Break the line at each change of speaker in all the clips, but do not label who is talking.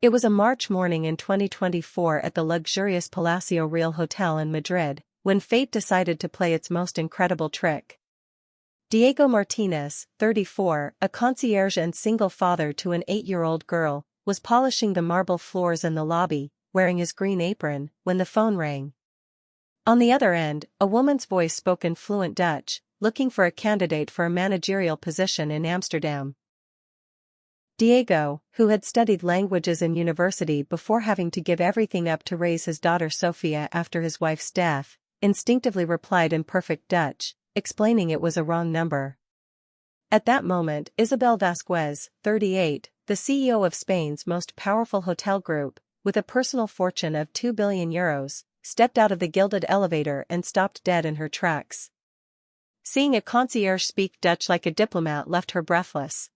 It was a March morning in 2024 at the luxurious Palacio Real Hotel in Madrid, when fate decided to play its most incredible trick. Diego Martinez, 34, a concierge and single father to an 8-year-old girl, was polishing the marble floors in the lobby, wearing his green apron, when the phone rang. On the other end, a woman's voice spoke in fluent Dutch, looking for a candidate for a managerial position in Amsterdam. Diego, who had studied languages in university before having to give everything up to raise his daughter Sofia after his wife's death, instinctively replied in perfect Dutch, explaining it was a wrong number. At that moment, Isabel Vasquez, 38, the CEO of Spain's most powerful hotel group, with a personal fortune of €2 billion, stepped out of the gilded elevator and stopped dead in her tracks. Seeing a concierge speak Dutch like a diplomat left her breathless.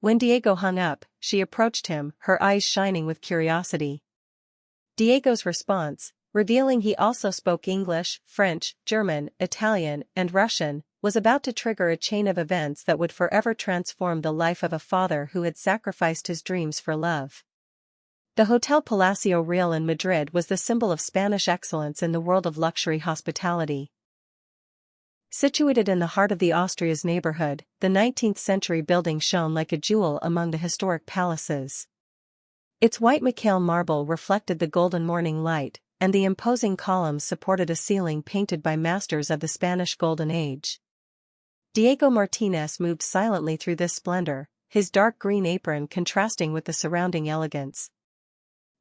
When Diego hung up, she approached him, her eyes shining with curiosity. Diego's response, revealing he also spoke English, French, German, Italian, and Russian, was about to trigger a chain of events that would forever transform the life of a father who had sacrificed his dreams for love. The Hotel Palacio Real in Madrid was the symbol of Spanish excellence in the world of luxury hospitality. Situated in the heart of the Austria's neighborhood, the 19th-century building shone like a jewel among the historic palaces. Its white Mecale marble reflected the golden morning light, and the imposing columns supported a ceiling painted by masters of the Spanish Golden Age. Diego Martinez moved silently through this splendor, his dark green apron contrasting with the surrounding elegance.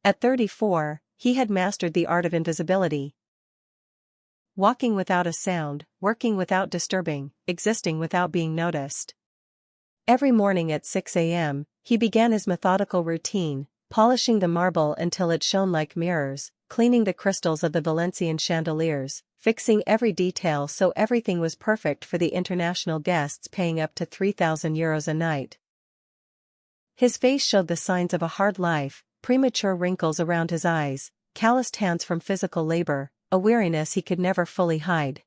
At 34, he had mastered the art of invisibility. Walking without a sound, working without disturbing, existing without being noticed. Every morning at 6 a.m., he began his methodical routine, polishing the marble until it shone like mirrors, cleaning the crystals of the Valencian chandeliers, fixing every detail so everything was perfect for the international guests paying up to €3,000 a night. His face showed the signs of a hard life, premature wrinkles around his eyes, calloused hands from physical labor, a weariness he could never fully hide.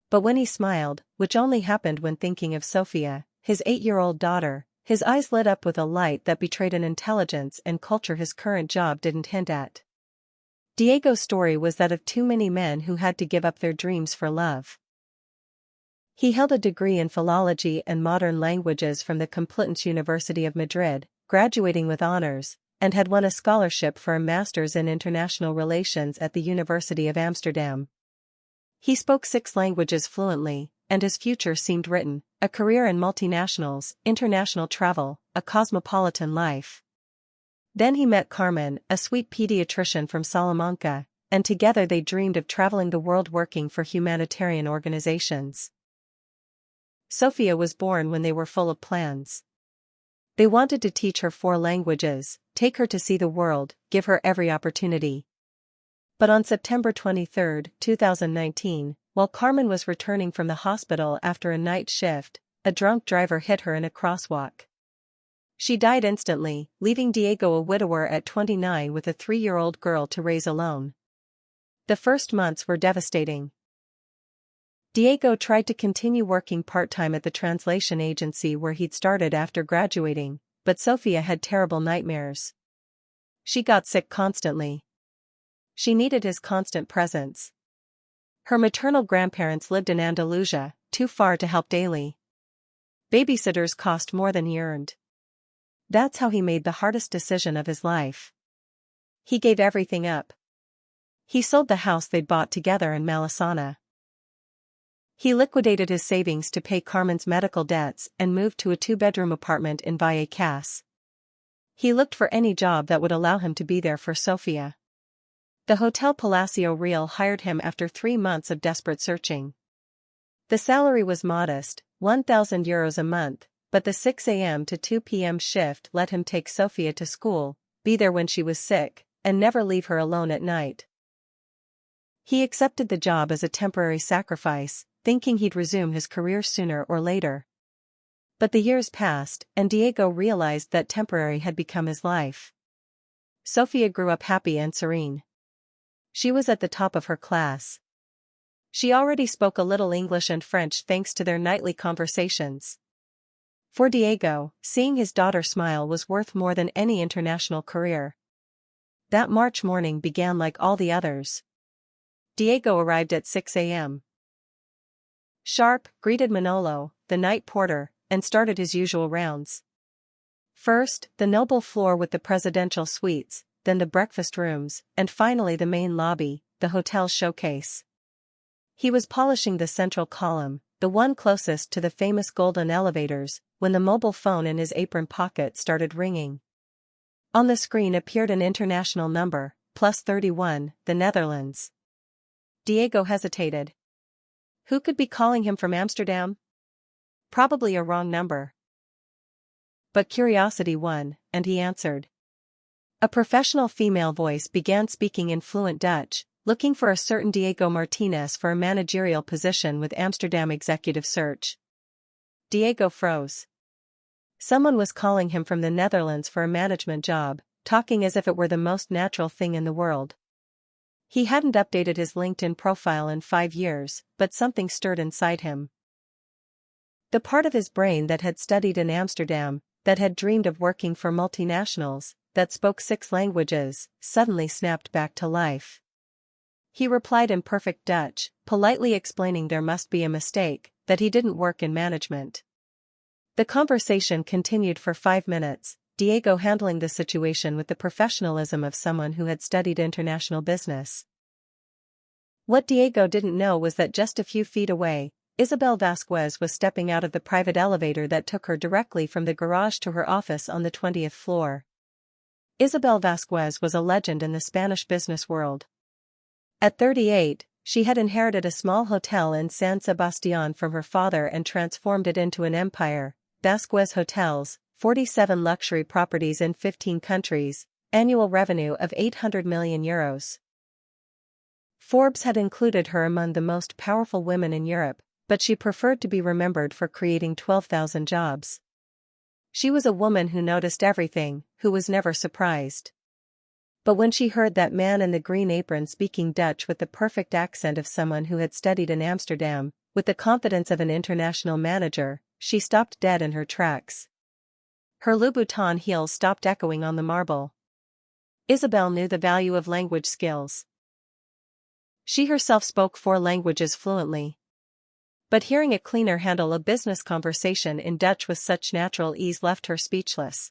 But when he smiled, which only happened when thinking of Sofia, his 8-year-old daughter, his eyes lit up with a light that betrayed an intelligence and culture his current job didn't hint at. Diego's story was that of too many men who had to give up their dreams for love. He held a degree in philology and modern languages from the Complutense University of Madrid, graduating with honors, and had won a scholarship for a master's in international relations at the University of Amsterdam. He spoke 6 languages fluently, and his future seemed written: a career in multinationals, international travel, a cosmopolitan life. Then he met Carmen, a sweet pediatrician from Salamanca, and together they dreamed of traveling the world working for humanitarian organizations. Sofia was born when they were full of plans. They wanted to teach her 4 languages, take her to see the world, give her every opportunity. But on September 23, 2019, while Carmen was returning from the hospital after a night shift, a drunk driver hit her in a crosswalk. She died instantly, leaving Diego a widower at 29 with a 3-year-old girl to raise alone. The first months were devastating. Diego tried to continue working part-time at the translation agency where he'd started after graduating, but Sofia had terrible nightmares. She got sick constantly. She needed his constant presence. Her maternal grandparents lived in Andalusia, too far to help daily. Babysitters cost more than he earned. That's how he made the hardest decision of his life. He gave everything up. He sold the house they'd bought together in Malesana. He liquidated his savings to pay Carmen's medical debts and moved to a 2-bedroom apartment in Vallecas. He looked for any job that would allow him to be there for Sofia. The Hotel Palacio Real hired him after 3 months of desperate searching. The salary was modest, €1,000 a month, but the 6 a.m. to 2 p.m. shift let him take Sofia to school, be there when she was sick, and never leave her alone at night. He accepted the job as a temporary sacrifice, thinking he'd resume his career sooner or later. But the years passed, and Diego realized that temporary had become his life. Sofia grew up happy and serene. She was at the top of her class. She already spoke a little English and French thanks to their nightly conversations. For Diego, seeing his daughter smile was worth more than any international career. That March morning began like all the others. Diego arrived at 6 a.m. sharp, greeted Manolo, the night porter, and started his usual rounds. First, the noble floor with the presidential suites, then the breakfast rooms, and finally the main lobby, the hotel's showcase. He was polishing the central column, the one closest to the famous golden elevators, when the mobile phone in his apron pocket started ringing. On the screen appeared an international number, +31, the Netherlands. Diego hesitated. Who could be calling him from Amsterdam? Probably a wrong number. But curiosity won, and he answered. A professional female voice began speaking in fluent Dutch, looking for a certain Diego Martinez for a managerial position with Amsterdam Executive Search. Diego froze. Someone was calling him from the Netherlands for a management job, talking as if it were the most natural thing in the world. He hadn't updated his LinkedIn profile in 5 years, but something stirred inside him. The part of his brain that had studied in Amsterdam, that had dreamed of working for multinationals, that spoke 6 languages, suddenly snapped back to life. He replied in perfect Dutch, politely explaining there must be a mistake, that he didn't work in management. The conversation continued for 5 minutes, Diego handling the situation with the professionalism of someone who had studied international business. What Diego didn't know was that just a few feet away, Isabel Vasquez was stepping out of the private elevator that took her directly from the garage to her office on the 20th floor. Isabel Vasquez was a legend in the Spanish business world. At 38, she had inherited a small hotel in San Sebastián from her father and transformed it into an empire. Vasquez Hotels, 47 luxury properties in 15 countries, annual revenue of €800 million. Forbes had included her among the most powerful women in Europe, but she preferred to be remembered for creating 12,000 jobs. She was a woman who noticed everything, who was never surprised. But when she heard that man in the green apron speaking Dutch with the perfect accent of someone who had studied in Amsterdam, with the confidence of an international manager, she stopped dead in her tracks. Her Louboutin heels stopped echoing on the marble. Isabel knew the value of language skills. She herself spoke 4 languages fluently. But hearing a cleaner handle a business conversation in Dutch with such natural ease left her speechless.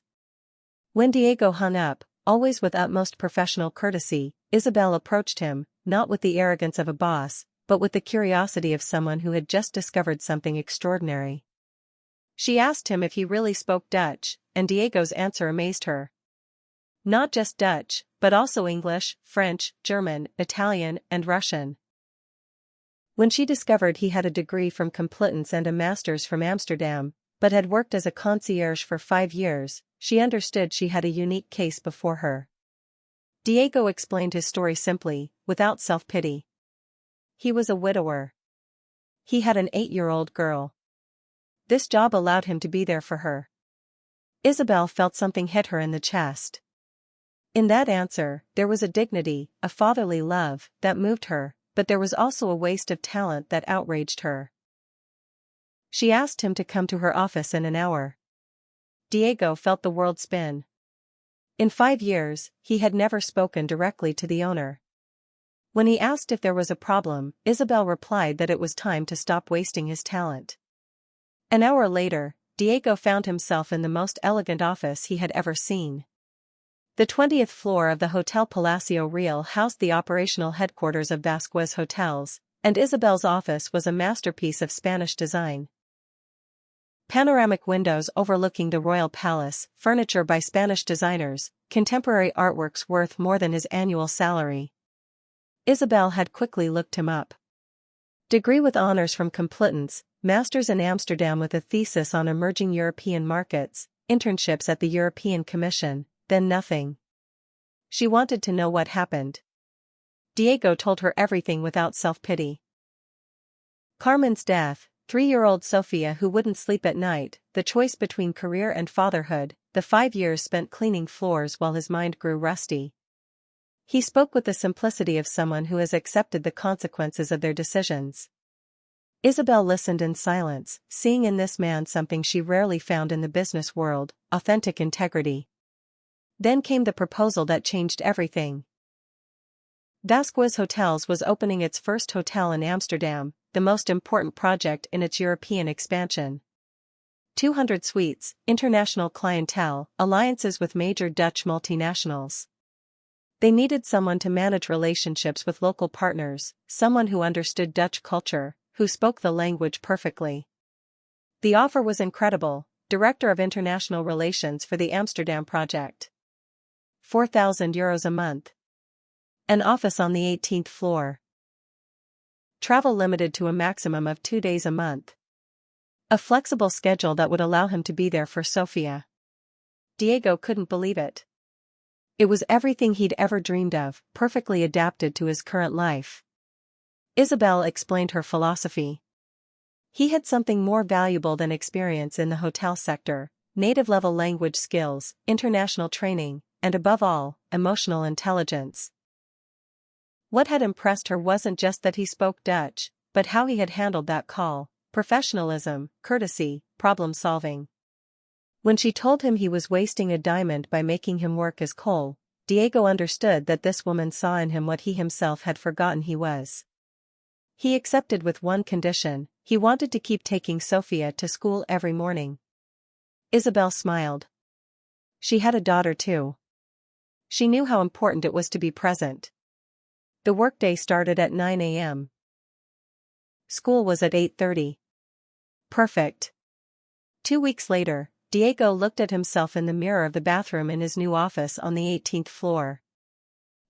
When Diego hung up, always with utmost professional courtesy, Isabel approached him, not with the arrogance of a boss, but with the curiosity of someone who had just discovered something extraordinary. She asked him if he really spoke Dutch, and Diego's answer amazed her. Not just Dutch, but also English, French, German, Italian, and Russian. When she discovered he had a degree from Complutense and a master's from Amsterdam, but had worked as a concierge for 5 years, she understood she had a unique case before her. Diego explained his story simply, without self-pity. He was a widower. He had an 8-year-old girl. This job allowed him to be there for her. Isabel felt something hit her in the chest. In that answer, there was a dignity, a fatherly love, that moved her, but there was also a waste of talent that outraged her. She asked him to come to her office in an hour. Diego felt the world spin. In 5 years, he had never spoken directly to the owner. When he asked if there was a problem, Isabel replied that it was time to stop wasting his talent. An hour later, Diego found himself in the most elegant office he had ever seen. The 20th floor of the Hotel Palacio Real housed the operational headquarters of Vasquez Hotels, and Isabel's office was a masterpiece of Spanish design. Panoramic windows overlooking the royal palace, furniture by Spanish designers, contemporary artworks worth more than his annual salary. Isabel had quickly looked him up. Degree with honors from Complutense, master's in Amsterdam with a thesis on emerging European markets, internships at the European Commission, then nothing. She wanted to know what happened. Diego told her everything without self-pity. Carmen's death, 3-year-old Sofia who wouldn't sleep at night, the choice between career and fatherhood, the 5 years spent cleaning floors while his mind grew rusty. He spoke with the simplicity of someone who has accepted the consequences of their decisions. Isabel listened in silence, seeing in this man something she rarely found in the business world: authentic integrity. Then came the proposal that changed everything. Vasquez Hotels was opening its first hotel in Amsterdam, the most important project in its European expansion. 200 suites, international clientele, alliances with major Dutch multinationals. They needed someone to manage relationships with local partners, someone who understood Dutch culture, who spoke the language perfectly. The offer was incredible: Director of International Relations for the Amsterdam project. €4,000 a month. An office on the 18th floor. Travel limited to a maximum of 2 days a month. A flexible schedule that would allow him to be there for Sofia. Diego couldn't believe it. It was everything he'd ever dreamed of, perfectly adapted to his current life. Isabel explained her philosophy. He had something more valuable than experience in the hotel sector: native-level language skills, international training, and above all, emotional intelligence. What had impressed her wasn't just that he spoke Dutch, but how he had handled that call: professionalism, courtesy, problem-solving. When she told him he was wasting a diamond by making him work as coal, Diego understood that this woman saw in him what he himself had forgotten he was. He accepted with one condition: he wanted to keep taking Sofia to school every morning. Isabel smiled. She had a daughter too. She knew how important it was to be present. The workday started at 9 a.m. School was at 8:30. Perfect. 2 weeks later, Diego looked at himself in the mirror of the bathroom in his new office on the 18th floor.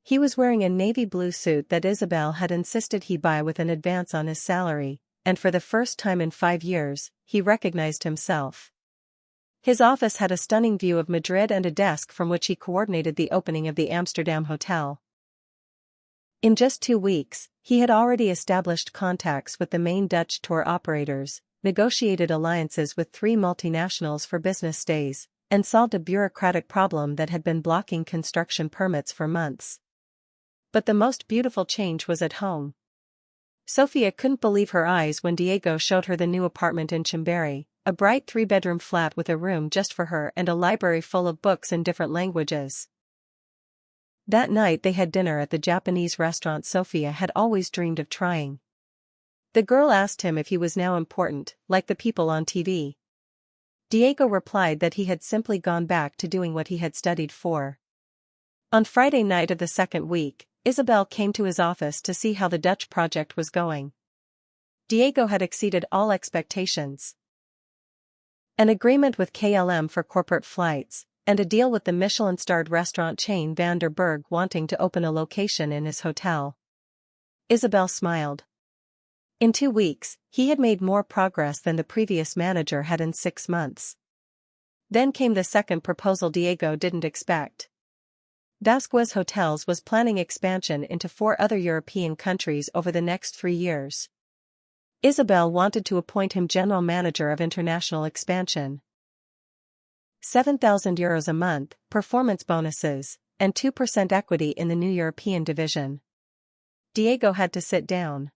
He was wearing a navy blue suit that Isabel had insisted he buy with an advance on his salary, and for the first time in 5 years, he recognized himself. His office had a stunning view of Madrid and a desk from which he coordinated the opening of the Amsterdam hotel. In just 2 weeks, he had already established contacts with the main Dutch tour operators, negotiated alliances with 3 multinationals for business stays, and solved a bureaucratic problem that had been blocking construction permits for months. But the most beautiful change was at home. Sofia couldn't believe her eyes when Diego showed her the new apartment in Chimbery, a bright 3-bedroom flat with a room just for her and a library full of books in different languages. That night they had dinner at the Japanese restaurant Sofia had always dreamed of trying. The girl asked him if he was now important, like the people on TV. Diego replied that he had simply gone back to doing what he had studied for. On Friday night of the second week, Isabel came to his office to see how the Dutch project was going. Diego had exceeded all expectations. An agreement with KLM for corporate flights, and a deal with the Michelin-starred restaurant chain Van der Berg wanting to open a location in his hotel. Isabel smiled. In 2 weeks, he had made more progress than the previous manager had in 6 months. Then came the second proposal Diego didn't expect. Vasquez Hotels was planning expansion into 4 other European countries over the next 3 years. Isabel wanted to appoint him general manager of international expansion. €7,000 a month, performance bonuses, and 2% equity in the new European division. Diego had to sit down.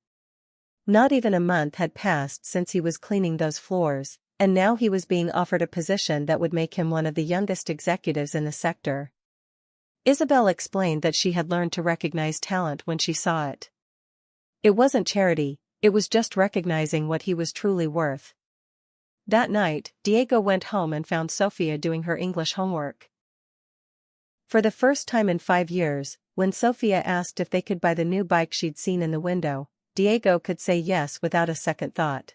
Not even a month had passed since he was cleaning those floors, and now he was being offered a position that would make him one of the youngest executives in the sector. Isabel explained that she had learned to recognize talent when she saw it. It wasn't charity, it was just recognizing what he was truly worth. That night, Diego went home and found Sofia doing her English homework. For the first time in 5 years, when Sofia asked if they could buy the new bike she'd seen in the window, Diego could say yes without a second thought.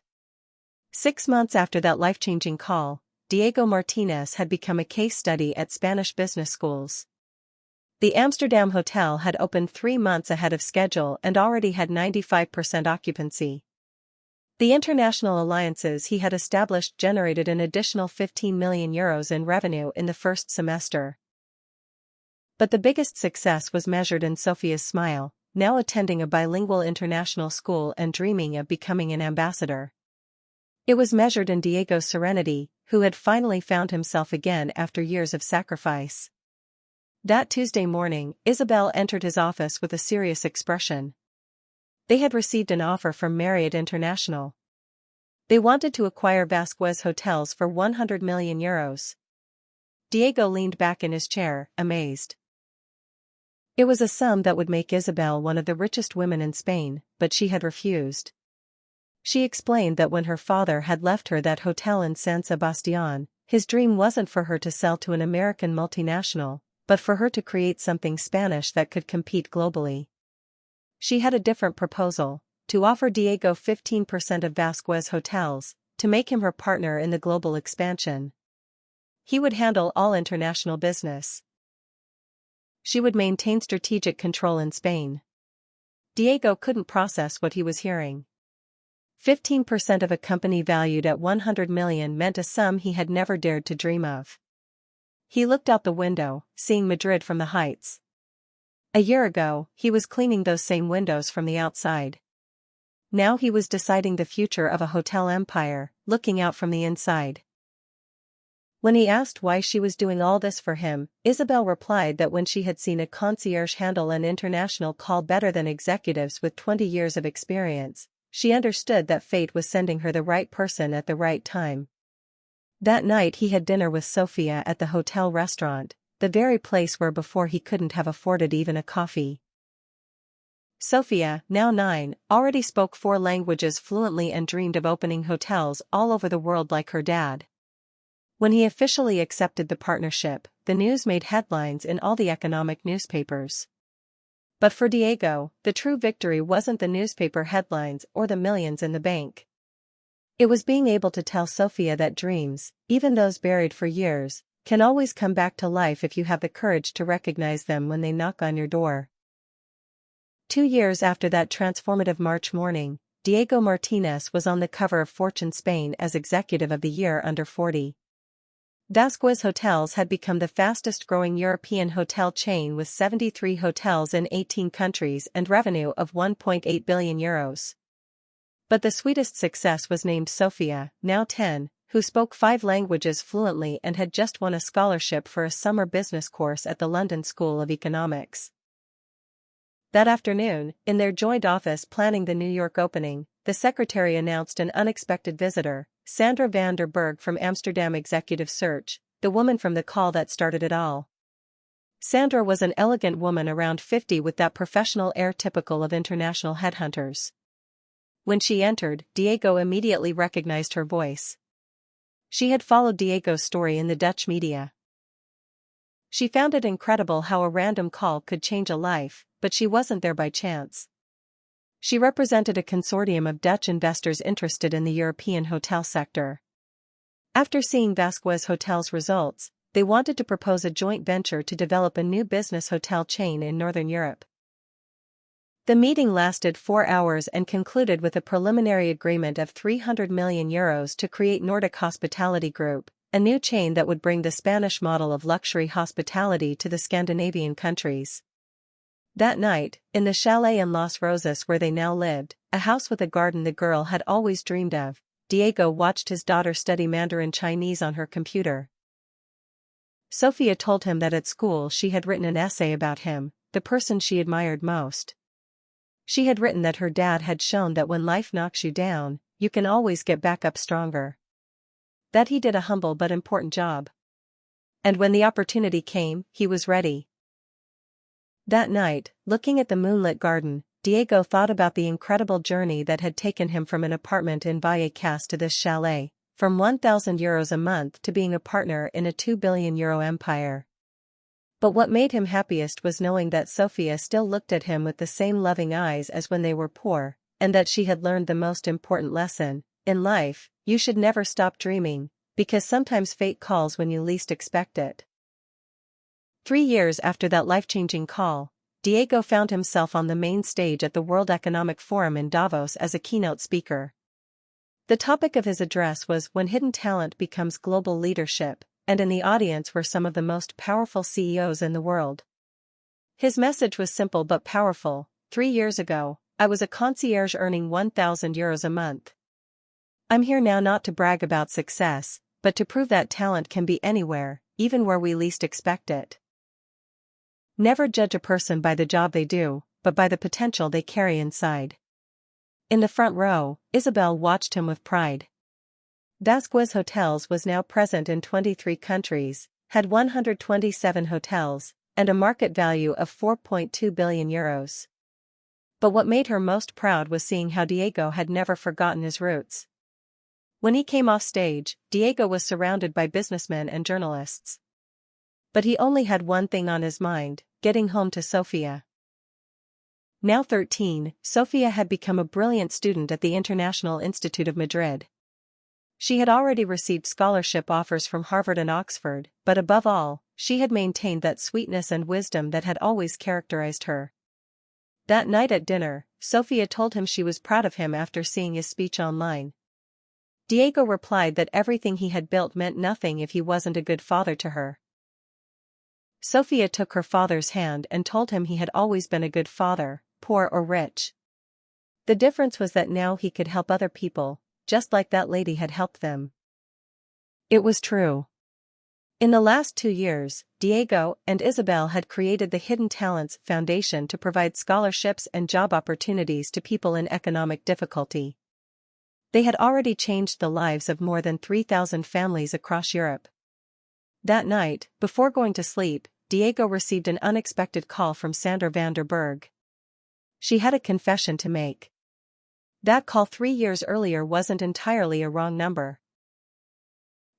6 months after that life-changing call, Diego Martinez had become a case study at Spanish business schools. The Amsterdam hotel had opened 3 months ahead of schedule and already had 95% occupancy. The international alliances he had established generated an additional €15 million in revenue in the first semester. But the biggest success was measured in Sofia's smile, now attending a bilingual international school and dreaming of becoming an ambassador. It was measured in Diego's serenity, who had finally found himself again after years of sacrifice. That Tuesday morning, Isabel entered his office with a serious expression. They had received an offer from Marriott International, They wanted to acquire Vasquez Hotels for 100 million euros. Diego leaned back in his chair, amazed. It was a sum that would make Isabel one of the richest women in Spain, but she had refused. She explained that when her father had left her that hotel in San Sebastián, his dream wasn't for her to sell to an American multinational, but for her to create something Spanish that could compete globally. She had a different proposal: to offer Diego 15% of Vasquez Hotels, to make him her partner in the global expansion. He would handle all international business. She would maintain strategic control in Spain. Diego couldn't process what he was hearing. 15% of a company valued at 100 million meant a sum he had never dared to dream of. He looked out the window, seeing Madrid from the heights. A year ago, he was cleaning those same windows from the outside. Now he was deciding the future of a hotel empire, looking out from the inside. When he asked why she was doing all this for him, Isabel replied that when she had seen a concierge handle an international call better than executives with 20 years of experience, she understood that fate was sending her the right person at the right time. That night he had dinner with Sofia at the hotel restaurant, the very place where before he couldn't have afforded even a coffee. Sofia, now 9, already spoke 4 languages fluently and dreamed of opening hotels all over the world like her dad. When he officially accepted the partnership, the news made headlines in all the economic newspapers. But for Diego, the true victory wasn't the newspaper headlines or the millions in the bank. It was being able to tell Sofia that dreams, even those buried for years, can always come back to life if you have the courage to recognize them when they knock on your door. 2 years after that transformative March morning, Diego Martinez was on the cover of Fortune Spain as Executive of the Year under 40. Vasquez Hotels had become the fastest-growing European hotel chain with 73 hotels in 18 countries and revenue of 1.8 billion euros. But the sweetest success was named Sofia, now 10, who spoke 5 languages fluently and had just won a scholarship for a summer business course at the London School of Economics. That afternoon, in their joint office planning the New York opening, the secretary announced an unexpected visitor, Sandra van der Berg from Amsterdam Executive Search, the woman from the call that started it all. Sandra was an elegant woman around 50 with that professional air typical of international headhunters. When she entered, Diego immediately recognized her voice. She had followed Diego's story in the Dutch media. She found it incredible how a random call could change a life, but she wasn't there by chance. She represented a consortium of Dutch investors interested in the European hotel sector. After seeing Vasquez Hotels' results, they wanted to propose a joint venture to develop a new business hotel chain in Northern Europe. The meeting lasted 4 hours and concluded with a preliminary agreement of 300 million euros to create Nordic Hospitality Group, a new chain that would bring the Spanish model of luxury hospitality to the Scandinavian countries. That night, in the chalet in Las Rosas where they now lived, a house with a garden the girl had always dreamed of, Diego watched his daughter study Mandarin Chinese on her computer. Sofia told him that at school she had written an essay about him, the person she admired most. She had written that her dad had shown that when life knocks you down, you can always get back up stronger. That he did a humble but important job. And when the opportunity came, he was ready. That night, looking at the moonlit garden, Diego thought about the incredible journey that had taken him from an apartment in Vallecas to this chalet, from 1,000 euros a month to being a partner in a 2 billion euro empire. But what made him happiest was knowing that Sofia still looked at him with the same loving eyes as when they were poor, and that she had learned the most important lesson: in life, you should never stop dreaming, because sometimes fate calls when you least expect it. 3 years after that life-changing call, Diego found himself on the main stage at the World Economic Forum in Davos as a keynote speaker. The topic of his address was "When Hidden Talent Becomes Global Leadership," and in the audience were some of the most powerful CEOs in the world. His message was simple but powerful: 3 years ago, I was a concierge earning 1,000 euros a month. I'm here now not to brag about success, but to prove that talent can be anywhere, even where we least expect it. Never judge a person by the job they do, but by the potential they carry inside. In the front row, Isabel watched him with pride. Vasquez Hotels was now present in 23 countries, had 127 hotels, and a market value of 4.2 billion euros. But what made her most proud was seeing how Diego had never forgotten his roots. When he came off stage, Diego was surrounded by businessmen and journalists. But he only had one thing on his mind: getting home to Sofia. Now 13, Sofia had become a brilliant student at the International Institute of Madrid. She had already received scholarship offers from Harvard and Oxford, but above all, she had maintained that sweetness and wisdom that had always characterized her. That night at dinner, Sofia told him she was proud of him after seeing his speech online. Diego replied that everything he had built meant nothing if he wasn't a good father to her. Sofia took her father's hand and told him he had always been a good father, poor or rich. The difference was that now he could help other people, just like that lady had helped them. It was true. In the last 2 years, Diego and Isabel had created the Hidden Talents Foundation to provide scholarships and job opportunities to people in economic difficulty. They had already changed the lives of more than 3,000 families across Europe. That night, before going to sleep, Diego received an unexpected call from Sandra van der Berg. She had a confession to make. That call 3 years earlier wasn't entirely a wrong number.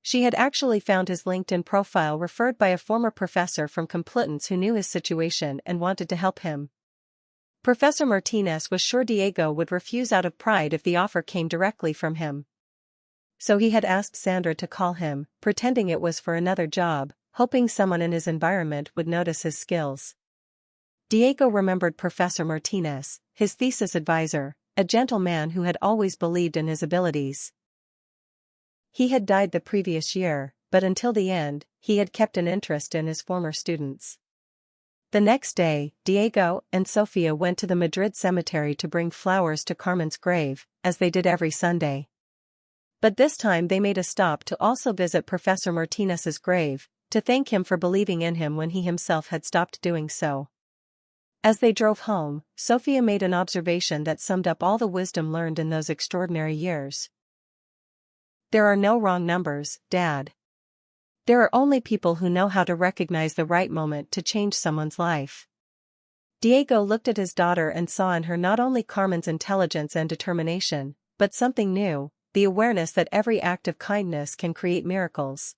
She had actually found his LinkedIn profile referred by a former professor from Complutense who knew his situation and wanted to help him. Professor Martinez was sure Diego would refuse out of pride if the offer came directly from him. So he had asked Sandra to call him, pretending it was for another job, hoping someone in his environment would notice his skills. Diego remembered Professor Martinez, his thesis advisor, a gentle man who had always believed in his abilities. He had died the previous year, but until the end, he had kept an interest in his former students. The next day, Diego and Sofia went to the Madrid cemetery to bring flowers to Carmen's grave, as they did every Sunday. But this time they made a stop to also visit Professor Martinez's grave, to thank him for believing in him when he himself had stopped doing so. As they drove home, Sofia made an observation that summed up all the wisdom learned in those extraordinary years. There are no wrong numbers, Dad. There are only people who know how to recognize the right moment to change someone's life. Diego looked at his daughter and saw in her not only Carmen's intelligence and determination, but something new, the awareness that every act of kindness can create miracles.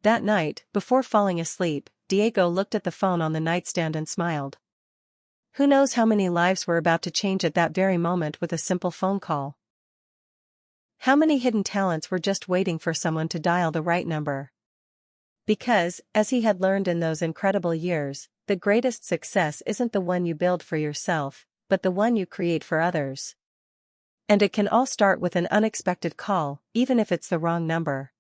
That night, before falling asleep, Diego looked at the phone on the nightstand and smiled. Who knows how many lives were about to change at that very moment with a simple phone call? How many hidden talents were just waiting for someone to dial the right number? Because, as he had learned in those incredible years, the greatest success isn't the one you build for yourself, but the one you create for others. And it can all start with an unexpected call, even if it's the wrong number.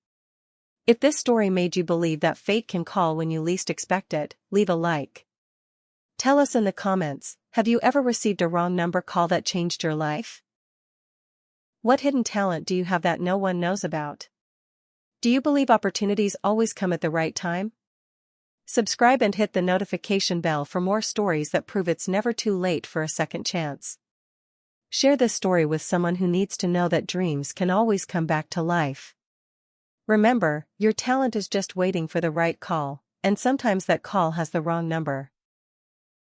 If this story made you believe that fate can call when you least expect it, leave a like. Tell us in the comments, have you ever received a wrong number call that changed your life? What hidden talent do you have that no one knows about? Do you believe opportunities always come at the right time? Subscribe and hit the notification bell for more stories that prove it's never too late for a second chance. Share this story with someone who needs to know that dreams can always come back to life. Remember, your talent is just waiting for the right call, and sometimes that call has the wrong number.